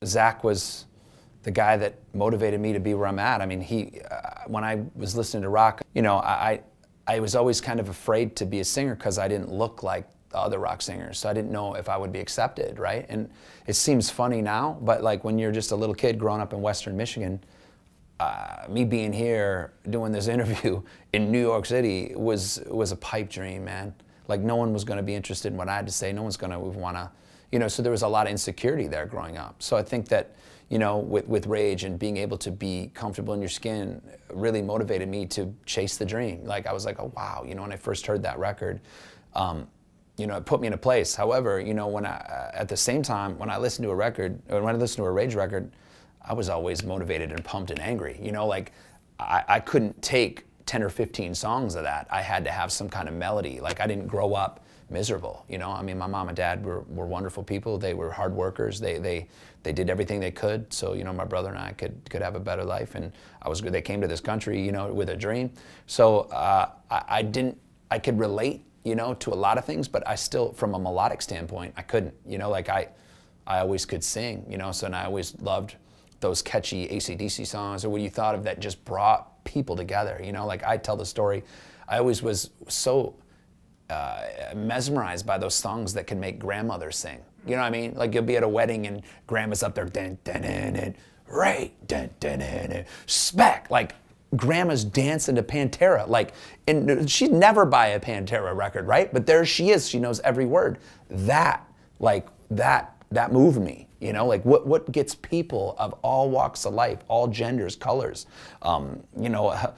Zach was the guy that motivated me to be where I'm at. I mean, when I was listening to rock, you know, I was always kind of afraid to be a singer because I didn't look like the other rock singers, so I didn't know if I would be accepted, right? And it seems funny now, but like when you're just a little kid growing up in Western Michigan, me being here doing this interview in New York City was a pipe dream, man. Like no one was going to be interested in what I had to say. No one's going to want to, you know. So there was a lot of insecurity there growing up. So I think that, you know, with Rage and being able to be comfortable in your skin really motivated me to chase the dream. Like I was like, oh wow, you know, when I first heard that record, you know, it put me in a place. However, you know, when at the same time, when I listened to a record, or when I listened to a Rage record, I was always motivated and pumped and angry. You know, like I couldn't take 10 or 15 songs of that. I had to have some kind of melody. Like I didn't grow up miserable, you know. I mean, my mom and dad were wonderful people. They were hard workers. They did everything they could, so you know, my brother and I could have a better life. And they came to this country, you know, with a dream. So I could relate, you know, to a lot of things, but I still, from a melodic standpoint, I couldn't, you know. Like I always could sing, you know. So, and I always loved those catchy AC/DC songs, or what you thought of that just brought people together, you know. Like I tell the story, I always was so mesmerized by those songs that can make grandmothers sing. You know what I mean? Like you'll be at a wedding and grandma's up there, dun, dun, dun, dun, right, dun, dun, dun, dun, smack. Like grandma's dancing to Pantera. Like, and she'd never buy a Pantera record, right? But there she is. She knows every word. That moved me. You know, like what gets people of all walks of life, all genders, colors, you know,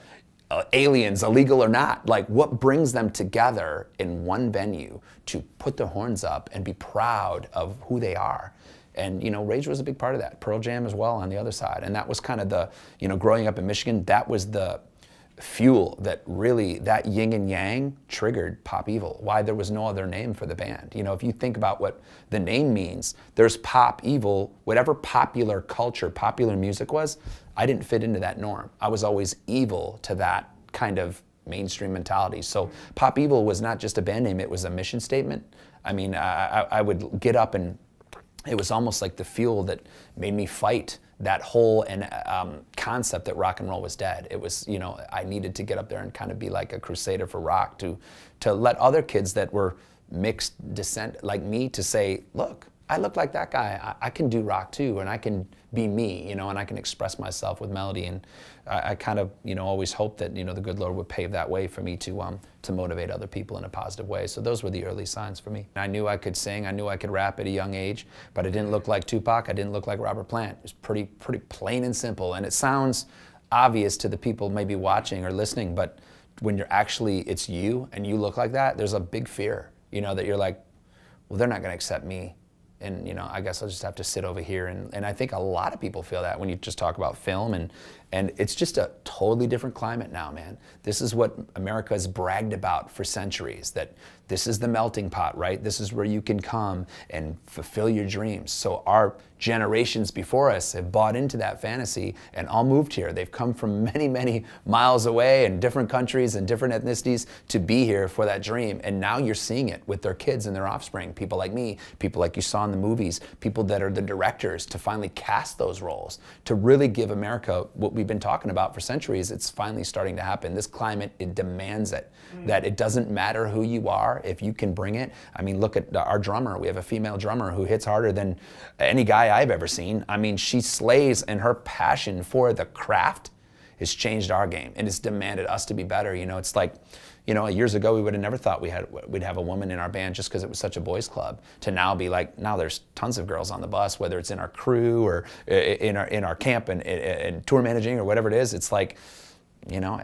aliens, illegal or not, like what brings them together in one venue to put their horns up and be proud of who they are. And, you know, Rage was a big part of that. Pearl Jam as well on the other side. And that was kind of the, you know, growing up in Michigan, that was the fuel that really, that yin and yang triggered Pop Evil. Why there was no other name for the band. You know, if you think about what the name means, there's Pop Evil, whatever popular culture, popular music was, I didn't fit into that norm. I was always evil to that kind of mainstream mentality. So Pop Evil was not just a band name, it was a mission statement. I mean, I would get up and it was almost like the fuel that made me fight that whole concept that rock and roll was dead. It was, you know, I needed to get up there and kind of be like a crusader for rock, to let other kids that were mixed descent like me to say, look, I look like that guy. I can do rock too, and I can be me, you know, and I can express myself with melody. And I kind of, you know, always hoped that, you know, the good Lord would pave that way for me to motivate other people in a positive way. So those were the early signs for me. I knew I could sing, I knew I could rap at a young age, but I didn't look like Tupac, I didn't look like Robert Plant. It was pretty plain and simple. And it sounds obvious to the people maybe watching or listening, but when you're actually, it's you and you look like that, there's a big fear, you know, that you're like, well, they're not gonna accept me. And, you know, I guess I'll just have to sit over here. And I think a lot of people feel that when you just talk about film. And it's just a totally different climate now, man. This is what America has bragged about for centuries, that this is the melting pot, right? This is where you can come and fulfill your dreams. So our generations before us have bought into that fantasy and all moved here. They've come from many, many miles away in different countries and different ethnicities to be here for that dream. And now you're seeing it with their kids and their offspring. People like me, people like you saw in the movies, people that are the directors to finally cast those roles, to really give America what we've been talking about for centuries. It's finally starting to happen. This climate, it demands it, that it doesn't matter who you are, if you can bring it. I mean, look at our drummer. We have a female drummer who hits harder than any guy I've ever seen. I mean, she slays, and her passion for the craft has changed our game, and it's demanded us to be better. You know, it's like, you know, years ago we would have never thought we'd have a woman in our band just because it was such a boys' club. To now be like, now there's tons of girls on the bus, whether it's in our crew or in our camp and tour managing or whatever it is. It's like, you know,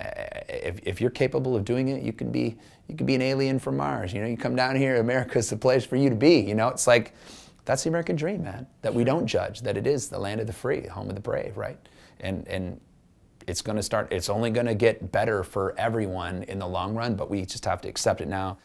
if you're capable of doing it, you can be an alien from Mars. You know, you come down here, America's the place for you to be. You know, it's like, that's the American dream, man. That we don't judge, that it is the land of the free, home of the brave, right? And it's going to start, it's only going to get better for everyone in the long run, but we just have to accept it now.